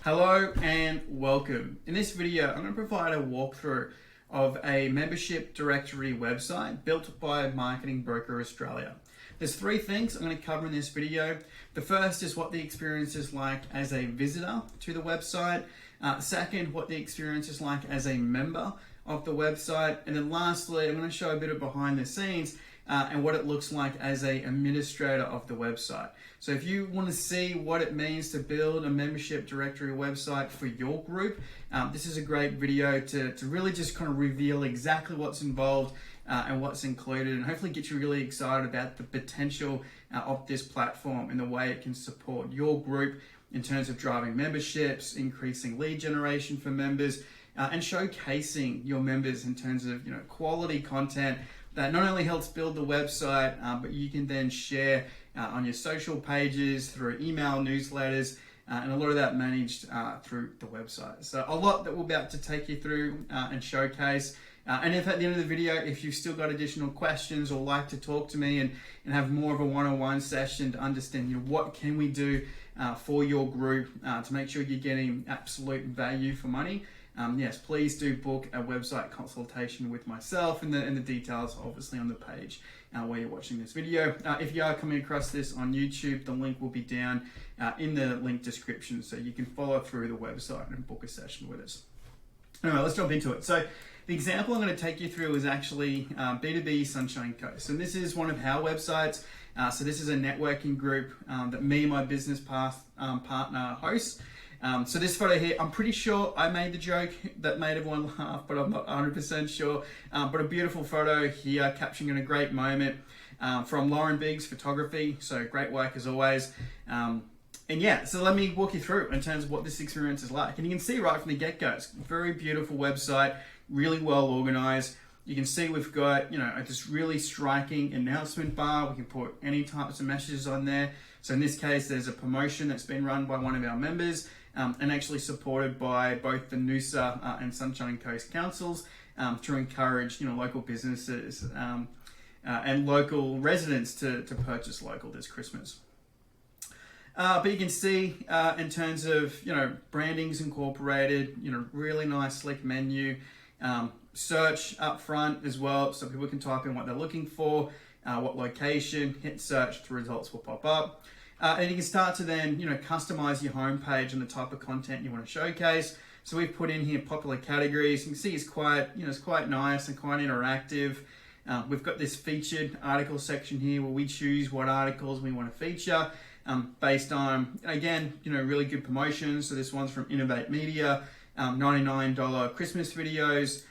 Hello and welcome. In this video, I'm going to provide a walkthrough of a membership directory website built by Marketing Broker Australia. There's three things I'm going to cover in this video. The first is what the experience is like as a visitor to the website. Second, what the experience is like as a member of the website. And then lastly, I'm going to show a bit of behind the scenes and what it looks like as an administrator of the website. So if you want to see what it means to build a membership directory website for your group, this is a great video to really just kind of reveal exactly what's involved and what's included, and hopefully get you really excited about the potential of this platform and the way it can support your group in terms of driving memberships, increasing lead generation for members, and showcasing your members in terms of quality content that not only helps build the website, but you can then share on your social pages, through email newsletters, and a lot of that managed through the website. So a lot that we're about to take you through and showcase. And if at the end of the video, if you've still got additional questions or like to talk to me and have more of a one-on-one session to understand what can we do for your group to make sure you're getting absolute value for money, yes, please do book a website consultation with myself, and the details obviously on the page where you're watching this video. If you are coming across this on YouTube, the link will be down in the link description, so you can follow through the website and book a session with us. Anyway, let's jump into it. So the example I'm going to take you through is actually B2B Sunshine Coast. And this is one of our websites. So this is a networking group that me and my business partner hosts. So this photo here, I'm pretty sure I made the joke that made everyone laugh, but I'm not 100% sure. But a beautiful photo here capturing a great moment from Lauren Biggs Photography. So great work as always. And yeah, so let me walk you through in terms of what this experience is like. And you can see right from the get-go, it's a very beautiful website, really well organized. You can see we've got, this really striking announcement bar. We can put any types of messages on there. So in this case, there's a promotion that's been run by one of our members and actually supported by both the Noosa and Sunshine Coast councils to encourage, local businesses and local residents to purchase local this Christmas. But you can see in terms of, branding's incorporated, really nice slick menu, search up front as well, so people can type in what they're looking for, what location, hit search, the results will pop up. And you can start to then, customize your homepage and the type of content you want to showcase. So we've put in here popular categories. You can see it's quite nice and quite interactive. We've got this featured article section here where we choose what articles we want to feature. Based on, again, really good promotions. So this one's from Innovate Media, $99 Christmas videos,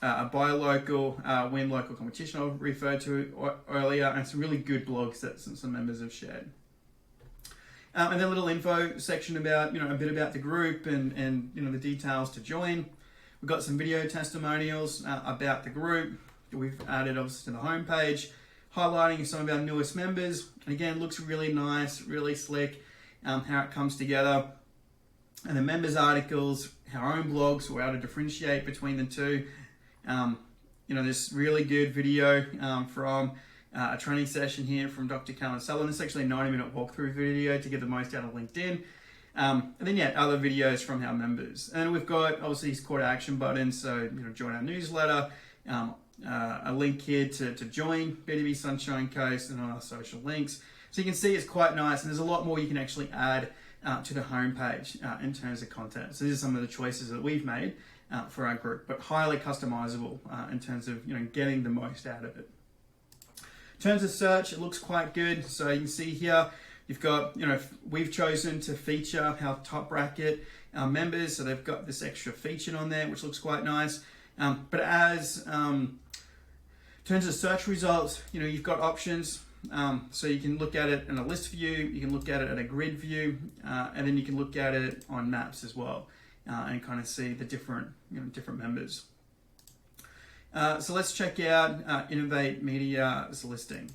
a buy local, win local competition I referred to earlier, and some really good blogs that some members have shared. And then a little info section about, a bit about the group and the details to join. We've got some video testimonials about the group that we've added obviously to the homepage, highlighting some of our newest members. And again, looks really nice, really slick, how it comes together. And the members articles, our own blogs, we're able to differentiate between the two. This really good video from a training session here from Dr. Callan Sullivan. It's actually a 90-minute walkthrough video to get the most out of LinkedIn. And then other videos from our members. And we've got obviously these call to action buttons, so join our newsletter, a link here to join B2B Sunshine Coast, and our social links. So you can see it's quite nice, and there's a lot more you can actually add to the homepage in terms of content. So these are some of the choices that we've made for our group, but highly customizable in terms of getting the most out of it. In terms of search, it looks quite good. So you can see here, you've got, we've chosen to feature our top bracket members, so they've got this extra featured on there, which looks quite nice. But as in terms of search results, you've got options. So you can look at it in a list view, you can look at it at a grid view, and then you can look at it on maps as well, and kind of see the different members. So let's check out Innovate Media's listing.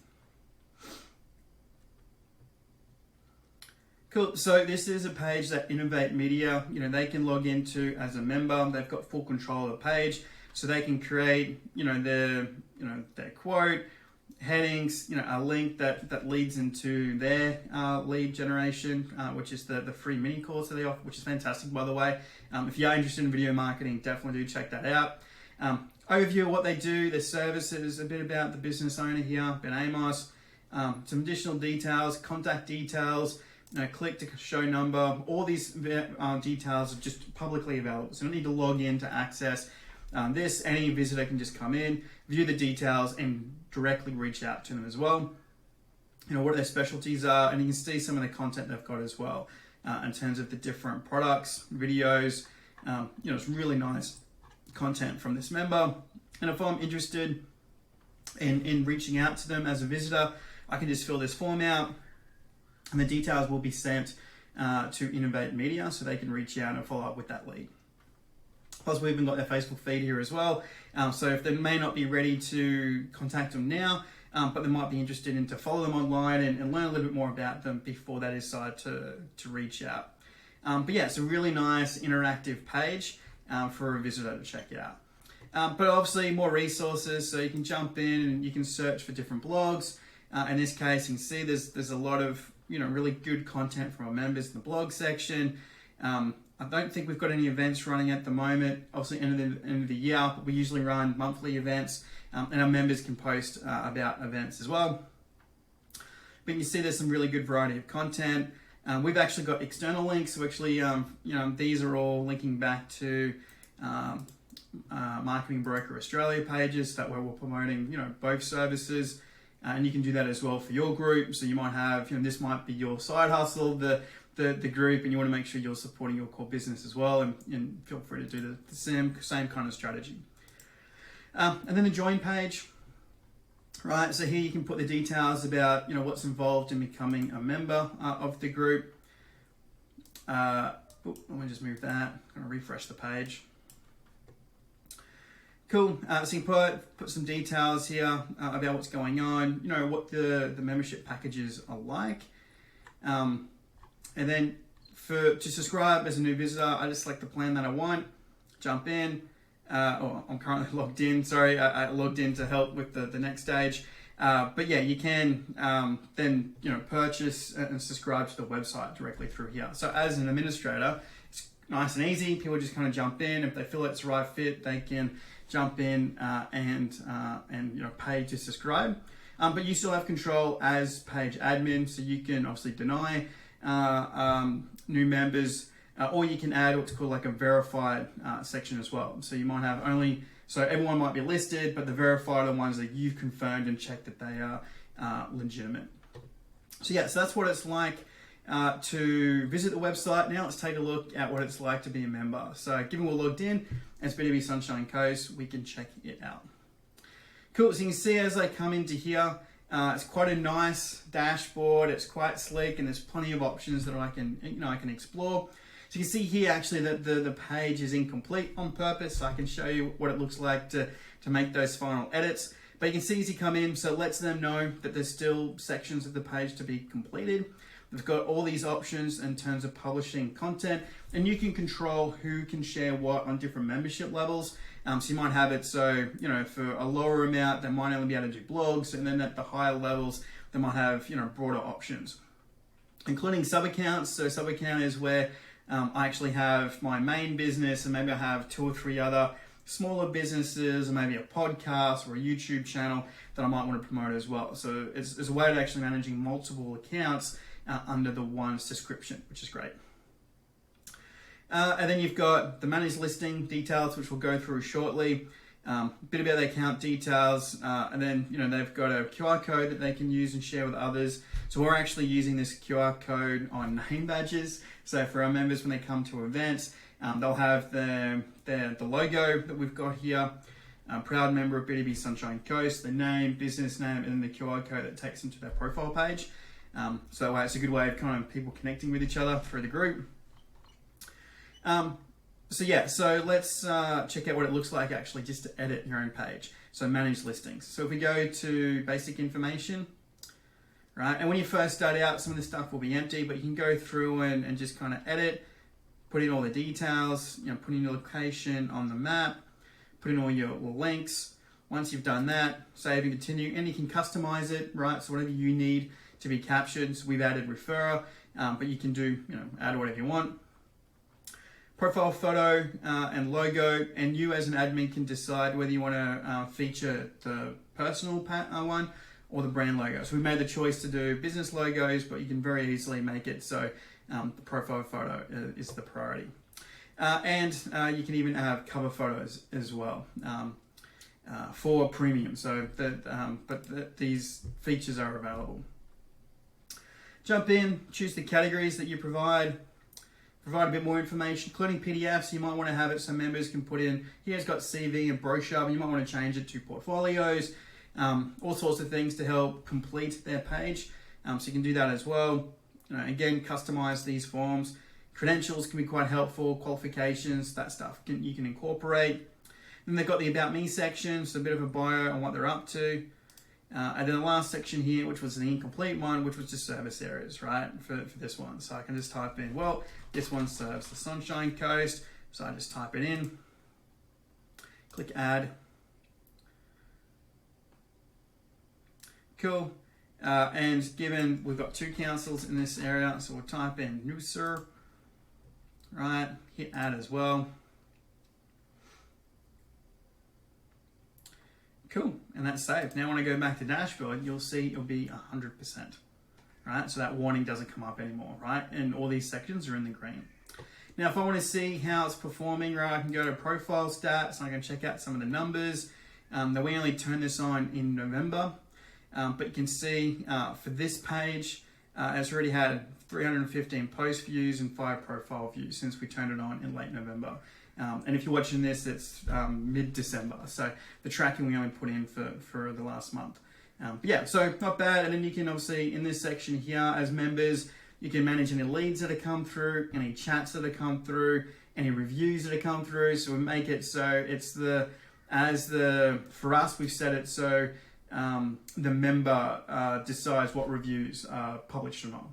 Cool. So this is a page that Innovate Media, they can log into as a member. They've got full control of the page, so they can create, their quote, headings, a link that leads into their lead generation, which is the free mini course that they offer, which is fantastic, by the way. If you are interested in video marketing, definitely do check that out. Overview of what they do, their services, a bit about the business owner here, Ben Amos, some additional details, contact details, click to show number. All these details are just publicly available, so you don't need to log in to access this. Any visitor can just come in, view the details, and directly reach out to them as well. What their specialties are, and you can see some of the content they've got as well in terms of the different products, videos. It's really nice content from this member. And if I'm interested in reaching out to them as a visitor, I can just fill this form out, and the details will be sent to Innovate Media so they can reach out and follow up with that lead. Plus, we've even got their Facebook feed here as well. So if they may not be ready to contact them now, but they might be interested in to follow them online and learn a little bit more about them before they decide to reach out. But yeah, it's a really nice interactive page for a visitor to check out. But obviously more resources, so you can jump in and you can search for different blogs. In this case, you can see there's a lot of really good content from our members in the blog section. I don't think we've got any events running at the moment. Obviously, end of the year, but we usually run monthly events, and our members can post about events as well. But you see there's some really good variety of content. We've actually got external links, so actually, these are all linking back to Marketing Broker Australia pages that where we're promoting, both services. And you can do that as well for your group. So you might have, this might be your side hustle, the group, and you want to make sure you're supporting your core business as well. And feel free to do the same kind of strategy. And then the join page, right? So here you can put the details about, what's involved in becoming a member of the group. Let me just move that. I'm going to refresh the page. Cool. So you can put some details here about what's going on, what the membership packages are like. And then to subscribe as a new visitor, I just select the plan that I want, jump in. I'm currently logged in. Sorry, I logged in to help with the next stage. But yeah, you can then purchase and subscribe to the website directly through here. So as an administrator, it's nice and easy. People just kind of jump in. If they feel it's the right fit, they can jump in and pay to subscribe. But you still have control as page admin, so you can obviously deny new members, or you can add what's called like a verified section as well. So you might have so everyone might be listed, but the verified are the ones that you've confirmed and checked that they are legitimate. So yeah, so that's what it's like to visit the website. Now let's take a look at what it's like to be a member. So given we're logged in as B2B Sunshine Coast, we can check it out. Cool, so you can see as I come into here, it's quite a nice dashboard. It's quite sleek, and there's plenty of options that I can explore. So you can see here actually that the page is incomplete on purpose. So I can show you what it looks like to make those final edits. But you can see as you come in, so it lets them know that there's still sections of the page to be completed. They've got all these options in terms of publishing content, and you can control who can share what on different membership levels. So you might have it so, for a lower amount, they might only be able to do blogs, and then at the higher levels, they might have, broader options, including sub-accounts. So sub-account is where I actually have my main business, and maybe I have 2 or 3 other smaller businesses, or maybe a podcast or a YouTube channel that I might want to promote as well. So it's a way of actually managing multiple accounts under the one subscription, which is great. And then you've got the managed listing details, which we'll go through shortly. A bit about their account details, and then they've got a QR code that they can use and share with others. So we're actually using this QR code on name badges. So for our members, when they come to events, they'll have the logo that we've got here. Proud member of B2B Sunshine Coast, the name, business name, and then the QR code that takes them to their profile page. So it's a good way of kind of people connecting with each other through the group. So let's check out what it looks like actually just to edit your own page. So manage listings. So if we go to basic information, right? And when you first start out, some of the stuff will be empty, but you can go through and just kind of edit, put in all the details, put in your location on the map, put in all your links, Once you've done that, save and continue, and you can customize it, right? So whatever you need to be captured. So we've added referrer, but you can do, add whatever you want. Profile photo and logo, and you as an admin can decide whether you want to feature the personal one or the brand logo. So we made the choice to do business logos, but you can very easily make it so the profile photo is the priority. And you can even have cover photos as well for premium. So these features are available. Jump in, choose the categories that you provide a bit more information, including PDFs. You might want to have it so members can put in, here's got CV and brochure, but you might want to change it to portfolios, all sorts of things to help complete their page. So you can do that as well. Again, customize these forms. Credentials can be quite helpful, qualifications, that stuff you can incorporate. Then they've got the About Me section, so a bit of a bio on what they're up to. And then the last section here, which was the incomplete one, which was just service areas, right, for this one. So I can just type in, well, this one serves the Sunshine Coast. So I just type it in, click add. Cool. And given we've got 2 councils in this area, so we'll type in Noosa, right, hit add as well. Cool, and that's saved. Now when I go back to dashboard, you'll see it'll be 100%, right? So that warning doesn't come up anymore, right? And all these sections are in the green. Now, if I want to see how it's performing, right, I can go to profile stats and I can check out some of the numbers. That we only turned this on in November, but you can see for this page, it's already had 315 post views and 5 profile views since we turned it on in late November. And if you're watching this, it's mid-December. So the tracking we only put in for the last month. But yeah, so not bad. And then you can obviously, in this section here, as members, you can manage any leads that have come through, any chats that have come through, any reviews that have come through. So we make it so it's for us, we've set it so the member decides what reviews are published or not.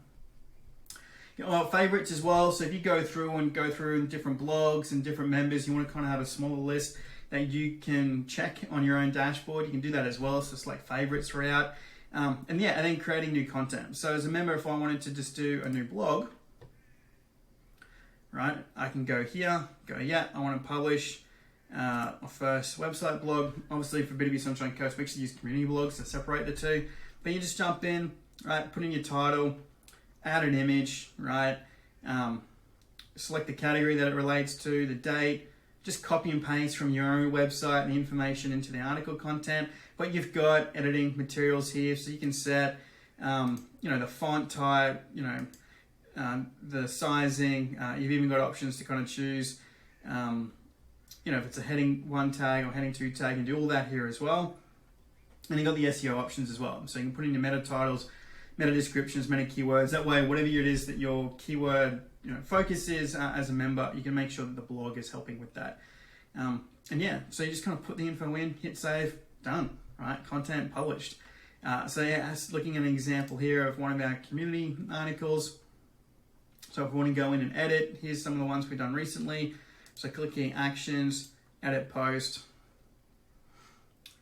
Favorites as well. So if you go through different blogs and different members, you want to kind of have a smaller list that you can check on your own dashboard. You can do that as well. So it's like favorites throughout. And then creating new content. So as a member, if I wanted to just do a new blog, right, I can go here, I want to publish my first website blog. Obviously for B2B Sunshine Coast, we actually use community blogs to separate the two. But you just jump in, right, put in your title, add an image, right? Select the category that it relates to, the date, just copy and paste from your own website and the information into the article content. But you've got editing materials here, so you can set, the font type, the sizing. You've even got options to kind of choose, if it's a heading 1 tag or heading 2 tag, and do all that here as well. And you've got the SEO options as well. So you can put in your meta titles, meta descriptions, meta keywords. That way, whatever it is that your keyword focus is as a member, you can make sure that the blog is helping with that. So you just kind of put the info in, hit save, done, right? Content published. Looking at an example here of one of our community articles. So if we want to go in and edit, here's some of the ones we've done recently. So clicking actions, edit post.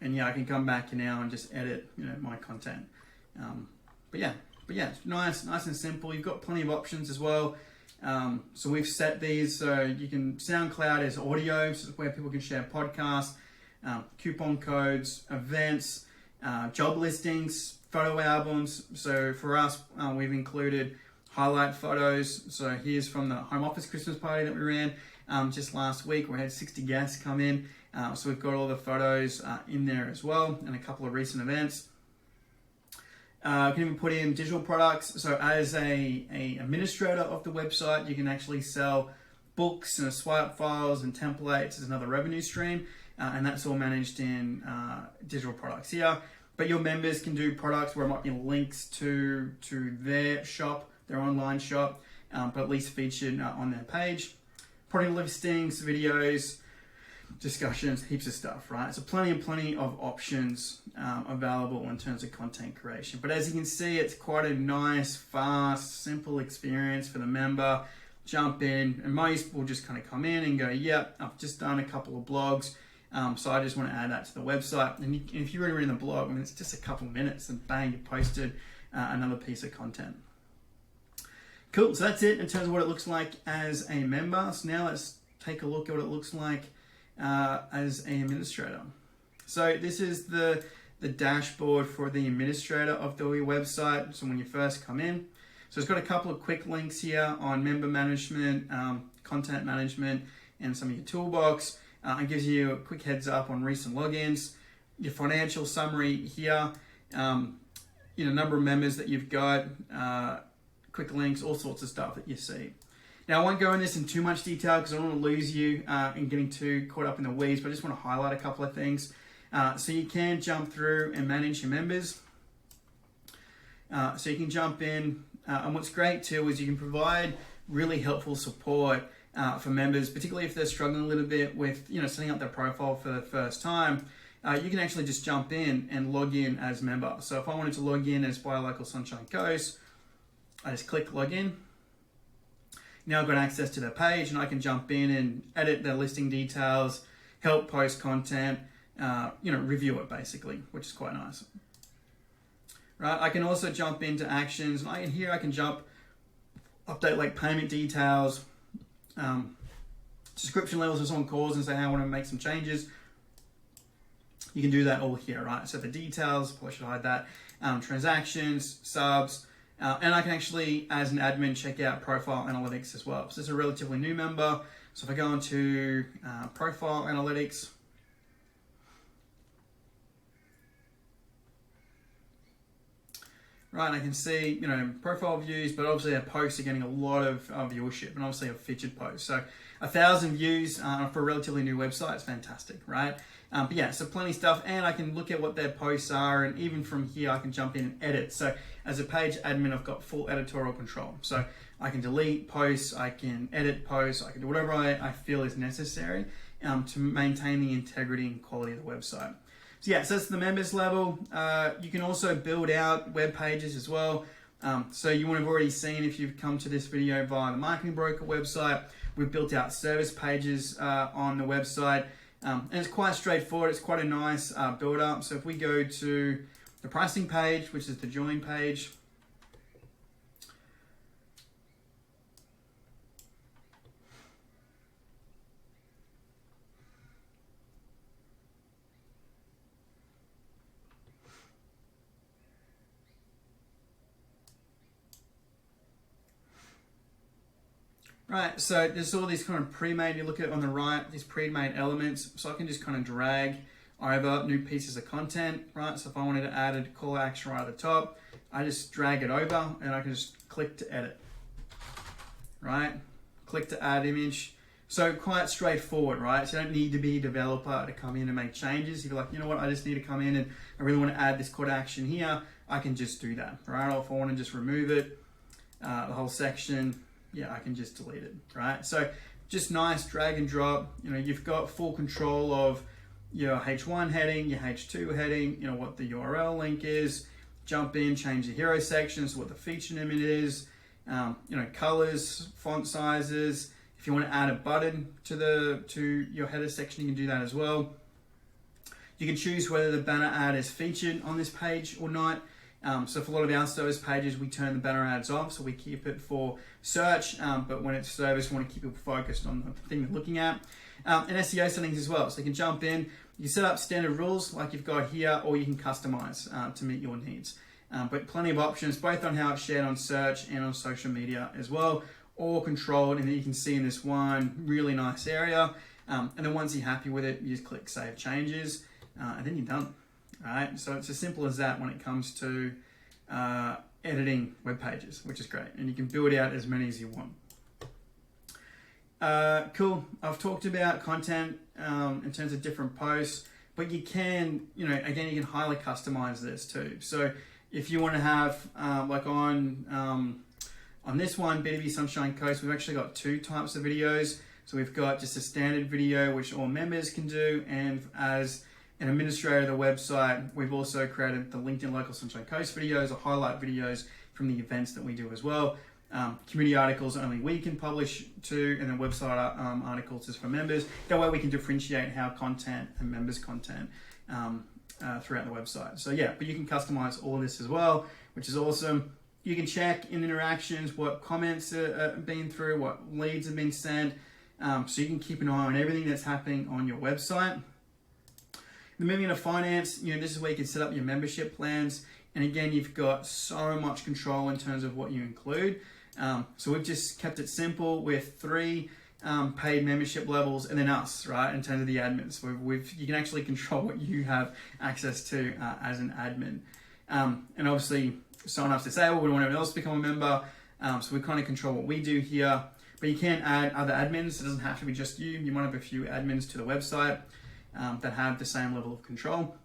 And I can come back now and just edit, my content. But yeah, nice and simple. You've got plenty of options as well. So we've set these so you can SoundCloud as audio, so where people can share podcasts, coupon codes, events, job listings, photo albums. So for us, we've included highlight photos. So here's from the home office Christmas party that we ran just last week. We had 60 guests come in. So we've got all the photos in there as well, and a couple of recent events. You can even put in digital products. So as a administrator of the website, you can actually sell books and swipe files and templates as another revenue stream. And that's all managed in digital products here. But your members can do products where it might be links to their shop, their online shop, but at least featured on their page. Product listings, videos, discussions, heaps of stuff, right? So plenty of options available in terms of content creation. But as you can see, it's quite a nice, fast, simple experience for the member. Jump in, and most will just kind of come in and go, yep, I've just done a couple of blogs. So I just want to add that to the website. And if you're already in the blog, I mean, it's just a couple minutes and bang, you posted another piece of content. Cool, so that's it in terms of what it looks like as a member. So now let's take a look at what it looks like as an administrator. So this is the dashboard for the administrator of the website. So when you first come in, so it's got a couple of quick links here on member management, content management, and some of your toolbox. It gives you a quick heads up on recent logins, your financial summary here, number of members that you've got, quick links, all sorts of stuff that you see. Now, I won't go in this in too much detail because I don't want to lose you in getting too caught up in the weeds, but I just want to highlight a couple of things. So you can jump through and manage your members. So you can jump in, and what's great too is you can provide really helpful support for members, particularly if they're struggling a little bit with setting up their profile for the first time. You can actually just jump in and log in as member. So if I wanted to log in as B2B Sunshine Coast, I just click login. Now I've got access to their page and I can jump in and edit their listing details, help post content, review it basically, which is quite nice. Right, I can also jump into actions, and here I can update like payment details, subscription levels. If someone calls and say, hey, I want to make some changes, you can do that all here, right? So the details, probably should hide that, transactions, subs, and I can actually, as an admin, check out profile analytics as well. So this is a relatively new member. So if I go into profile analytics, right, I can see, profile views, but obviously our posts are getting a lot of viewership, and obviously a featured post. So 1,000 views for a relatively new website is fantastic, right? But yeah, so plenty of stuff, and I can look at what their posts are, and even from here, I can jump in and edit. So as a page admin, I've got full editorial control. So I can delete posts, I can edit posts, I can do whatever I feel is necessary to maintain the integrity and quality of the website. So yeah, so that's the members level. You can also build out web pages as well. So you would have already seen, if you've come to this video via the Marketing Broker website, we've built out service pages on the website. And it's quite straightforward. It's quite a nice build up. So if we go to the pricing page, which is the join page, right, so there's all these kind of pre-made, you look at it on the right, these pre-made elements. So I can just kind of drag over new pieces of content, right? So if I wanted to add a call to action right at the top, I just drag it over and I can just click to edit, right? Click to add image. So quite straightforward, right? So you don't need to be a developer to come in and make changes. If you're like, you know what, I just need to come in and I really want to add this call to action here, I can just do that, right? Or if I want to just remove it, the whole section, yeah, I can just delete it, right? So just nice drag and drop. You've got full control of your H1 heading, your H2 heading, what the URL link is. Jump in, change the hero sections, what the feature image is, colors, font sizes. If you want to add a button to your header section, you can do that as well. You can choose whether the banner ad is featured on this page or not. So for a lot of our service pages, we turn the banner ads off, so we keep it for search, but when it's service, we want to keep it focused on the thing they're looking at. And SEO settings as well, so you can jump in, you can set up standard rules like you've got here, or you can customize to meet your needs. But plenty of options, both on how it's shared on search and on social media as well, all controlled, and then you can see in this one really nice area. And then once you're happy with it, you just click Save Changes, and then you're done. Right, so it's as simple as that when it comes to editing web pages, which is great, and you can build out as many as you want. Cool. I've talked about content in terms of different posts, but you can, again, you can highly customize this too. So if you want to have, like on this one, B2B Sunshine Coast, we've actually got two types of videos. So we've got just a standard video, which all members can do, and as an administrator of the website, we've also created the LinkedIn Local Sunshine Coast videos or highlight videos from the events that we do as well. Community articles only we can publish to, and then website articles is for members. That way we can differentiate our content and members' content throughout the website. So yeah, but you can customize all of this as well, which is awesome. You can check in interactions what comments have been through, what leads have been sent, so you can keep an eye on everything that's happening on your website. Then moving into finance, this is where you can set up your membership plans. And again, you've got so much control in terms of what you include. So we've just kept it simple with 3 paid membership levels and then us, right? In terms of the admins, you can actually control what you have access to as an admin. And obviously, someone else to say, well, we want everyone else to become a member. So we kind of control what we do here. But you can add other admins. It doesn't have to be just you. You might have a few admins to the website that have the same level of control.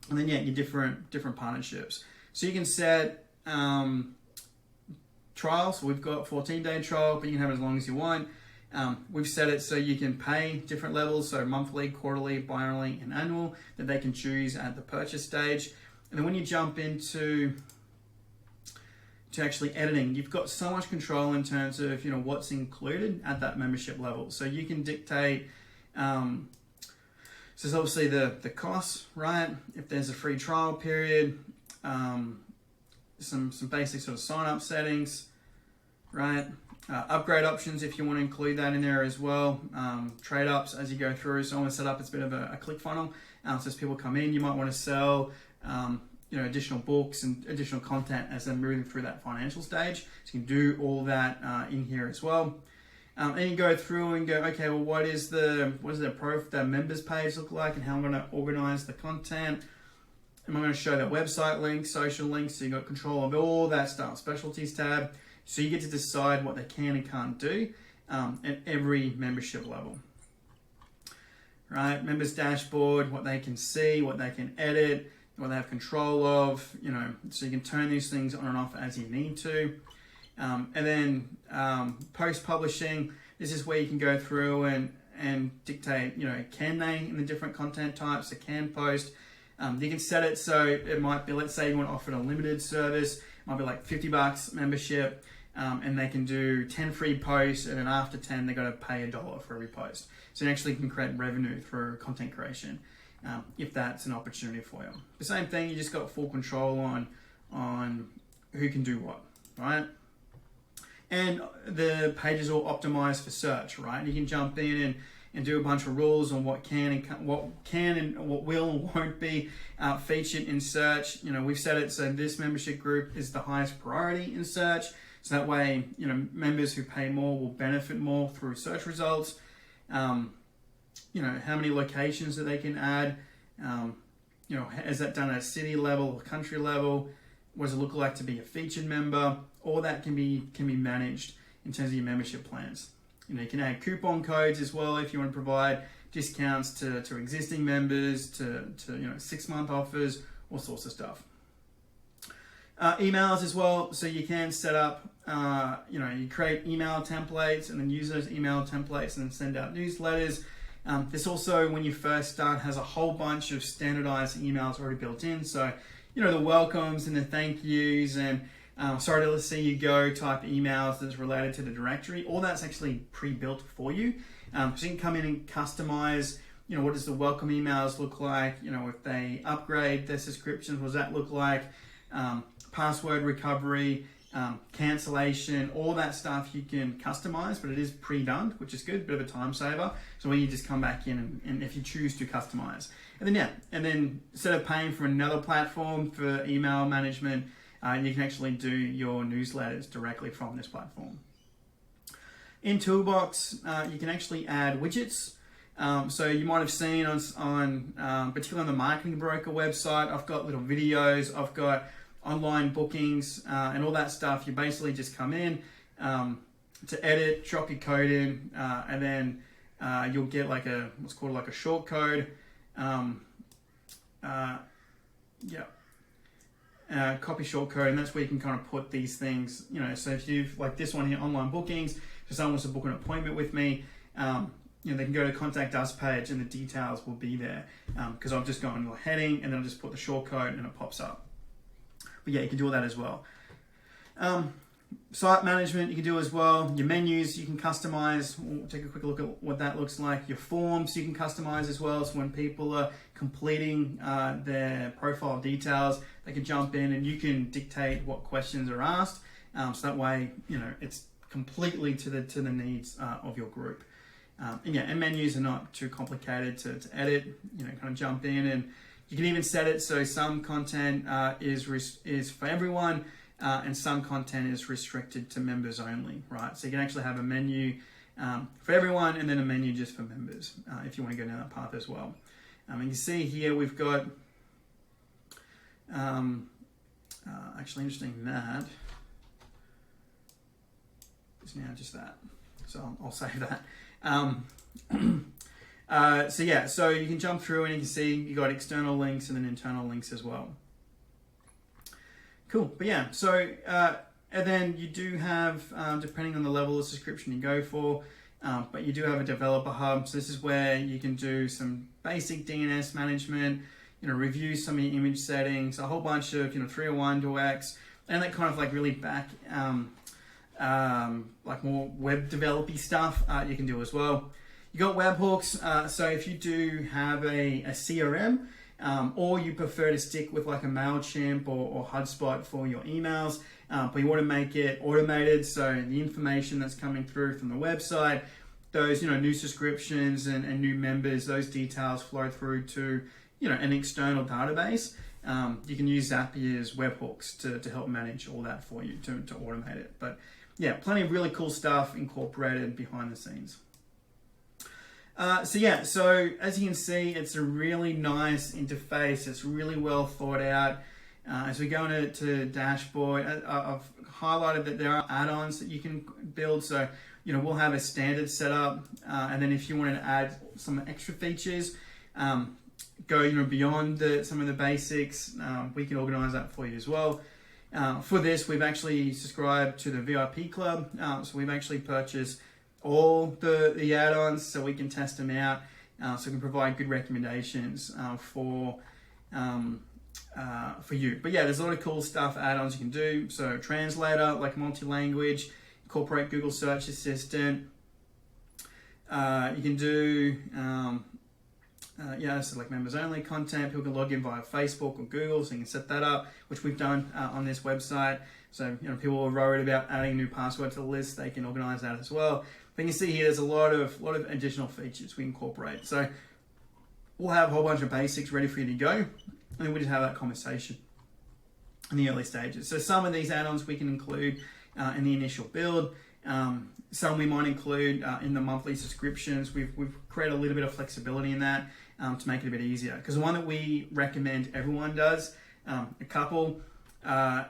And then, yeah, your different partnerships. So you can set trials. We've got 14-day trial, but you can have it as long as you want. We've set it so you can pay different levels, so monthly, quarterly, bi-annually, and annual, that they can choose at the purchase stage. And then when you jump into actually editing, you've got so much control in terms of what's included at that membership level. So you can dictate. So there's obviously the costs, right? If there's a free trial period, some basic sort of sign-up settings, right? Upgrade options if you want to include that in there as well. Trade ups as you go through. So I want to set up, it's a bit of a click funnel. So as people come in, you might want to sell additional books and additional content as they're moving through that financial stage. So you can do all that in here as well. And you go through and go, okay, well, what is the members page look like, and how I'm going to organize the content? Am I going to show the website links, social links? So you got control of all that stuff. Specialties tab. So you get to decide what they can and can't do at every membership level. Right, members dashboard, what they can see, what they can edit, what they have control of. So you can turn these things on and off as you need to. And then post publishing, this is where you can go through and dictate, can they in the different content types, they can post. You can set it so it might be, let's say you want to offer a limited service, it might be like $50 membership, and they can do 10 free posts, and then after 10, they got to pay $1 for every post. So you actually can create revenue through content creation if that's an opportunity for you. The same thing, you just got full control on who can do what, right? And the page is all optimized for search, right? You can jump in and do a bunch of rules on what can and what will and won't be featured in search. We've set it so this membership group is the highest priority in search. So that way, members who pay more will benefit more through search results. How many locations that they can add. Is that done at a city level or country level? What does it look like to be a featured member? All that can be managed in terms of your membership plans. You can add coupon codes as well if you want to provide discounts to existing members, to 6-month offers, all sorts of stuff. Emails as well, so you can set up, you create email templates and then use those email templates and then send out newsletters. This also, when you first start, has a whole bunch of standardized emails already built in. So, the welcomes and the thank yous and sorry to see you go type emails that's related to the directory. All that's actually pre-built for you. So you can come in and customize, what does the welcome emails look like? If they upgrade their subscriptions, what does that look like? Password recovery, cancellation, all that stuff you can customize, but it is pre-done, which is good, a bit of a time saver. So when you just come back in and if you choose to customize. And then instead of paying for another platform for email management, you can actually do your newsletters directly from this platform. In Toolbox, you can actually add widgets. So you might have seen on particularly on the Marketing Broker website, I've got little videos, I've got online bookings and all that stuff. You basically just come in to edit, drop your code in, and then you'll get what's called a short code. Copy short code, and that's where you can kind of put these things, so if you've like this one here, online bookings, if someone wants to book an appointment with me, they can go to contact us page and the details will be there, because I've just gone into a heading and then I'll just put the short code and it pops up. But yeah, you can do all that as well. Site management you can do as well. Your menus you can customize. We'll take a quick look at what that looks like. Your forms you can customize as well. So when people are completing their profile details, they can jump in and you can dictate what questions are asked. So that way, it's completely to the needs of your group. And menus are not too complicated to edit. Kind of jump in, and you can even set it so some content is for everyone. And some content is restricted to members only, right? So you can actually have a menu for everyone and then a menu just for members if you want to go down that path as well. And you see here we've got, actually interesting that is now just that. So I'll save that. So you can jump through and you can see you got external links and then internal links as well. Cool, but yeah, so and then you do have, depending on the level of subscription you go for, but you do have a developer hub. So this is where you can do some basic DNS management, review some of your image settings, a whole bunch of 301 to X, and that kind of like really back, like more web developy stuff you can do as well. You got webhooks, so if you do have a CRM, or you prefer to stick with like a MailChimp or HubSpot for your emails, but you want to make it automated, so the information that's coming through from the website, those new subscriptions and new members, those details flow through to an external database. You can use Zapier's webhooks to help manage all that for you, to automate it. But yeah, plenty of really cool stuff incorporated behind the scenes. So as you can see, it's a really nice interface. It's really well thought out. As we go into dashboard, I've highlighted that there are add-ons that you can build. So, we'll have a standard setup. And then if you wanted to add some extra features, go, beyond some of the basics, we can organize that for you as well. For this, we've actually subscribed to the VIP club. So we've actually purchased all the add-ons so we can test them out, so we can provide good recommendations for you. But yeah, there's a lot of cool stuff, add-ons you can do. So translator, like multi-language, incorporate Google Search Assistant. You can do, so like members only content. People can log in via Facebook or Google, so you can set that up, which we've done on this website. So people are worried about adding a new password to the list, they can organize that as well. But you can see here, there's a lot of additional features we incorporate. So we'll have a whole bunch of basics ready for you to go, and then we just have that conversation in the early stages. So some of these add-ons we can include in the initial build. Some we might include in the monthly subscriptions. We've created a little bit of flexibility in that to make it a bit easier. Because the one that we recommend everyone does, a couple,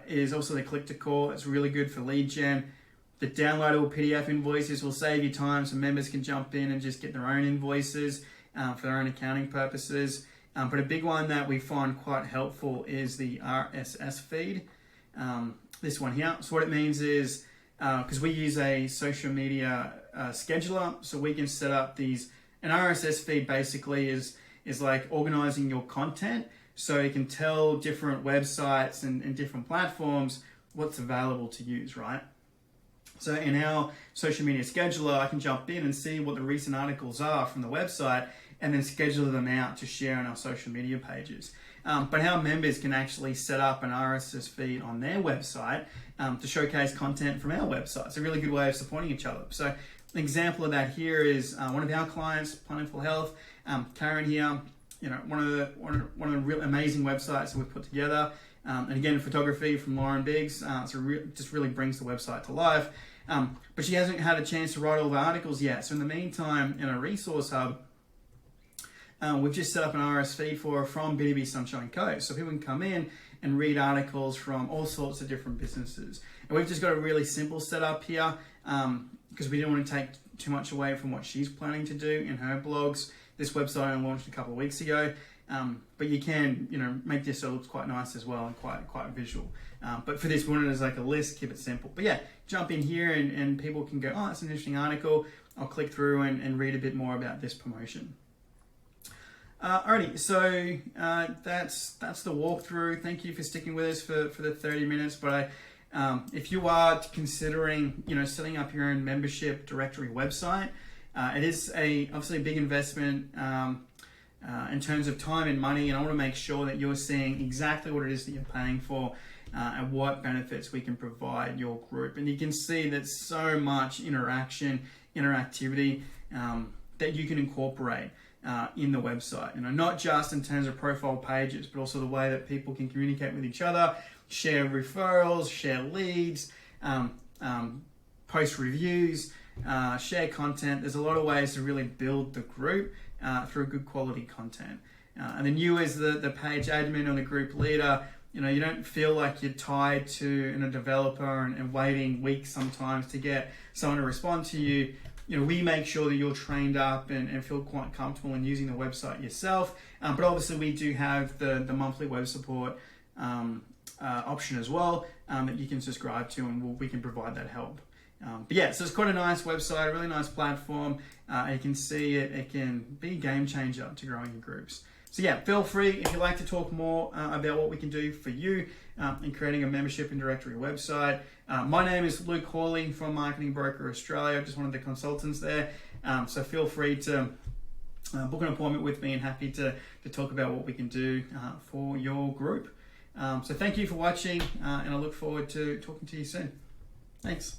is also the click-to-call. It's really good for lead gen. The downloadable PDF invoices will save you time, so members can jump in and just get their own invoices for their own accounting purposes. But a big one that we find quite helpful is the RSS feed. This one here. So what it means is, because we use a social media scheduler, so we can set up these. An RSS feed basically is like organizing your content, so you can tell different websites and different platforms what's available to use, right? So in our social media scheduler, I can jump in and see what the recent articles are from the website and then schedule them out to share on our social media pages. But our members can actually set up an RSS feed on their website to showcase content from our website. It's a really good way of supporting each other. So an example of that here is one of our clients, Plentiful Health, Karen here, one of the real amazing websites that we've put together. And again, photography from Lauren Biggs, just really brings the website to life. But she hasn't had a chance to write all the articles yet. So in the meantime, in a resource hub, we've just set up an RSS feed for her from B2B Sunshine Coast. So people can come in and read articles from all sorts of different businesses. And we've just got a really simple setup here because we didn't want to take too much away from what she's planning to do in her blogs. This website I launched a couple of weeks ago. But you can, make this so it looks quite nice as well and quite visual. But for this, we want it as like a list, keep it simple. But yeah, jump in here and people can go, oh, that's an interesting article. I'll click through and read a bit more about this promotion. Alrighty, so that's the walkthrough. Thank you for sticking with us for the 30 minutes. But If you are considering, setting up your own membership directory website, it is obviously a big investment in terms of time and money, and I want to make sure that you're seeing exactly what it is that you're paying for and what benefits we can provide your group. And you can see there's so much interactivity that you can incorporate in the website. Not just in terms of profile pages, but also the way that people can communicate with each other, share referrals, share leads, post reviews, share content. There's a lot of ways to really build the group through good quality content. And then you as the page admin or the group leader, you don't feel like you're tied to a developer and waiting weeks sometimes to get someone to respond to you. We make sure that you're trained up and feel quite comfortable in using the website yourself. But obviously we do have the monthly web support option as well that you can subscribe to, and we can provide that help. But yeah, so it's quite a nice website, a really nice platform. You can see it can be a game changer to growing your groups. So yeah, feel free if you'd like to talk more about what we can do for you in creating a membership and directory website. My name is Luke Hawley from Marketing Broker Australia, just one of the consultants there. So feel free to book an appointment with me, and happy to talk about what we can do for your group. So thank you for watching, and I look forward to talking to you soon. Thanks.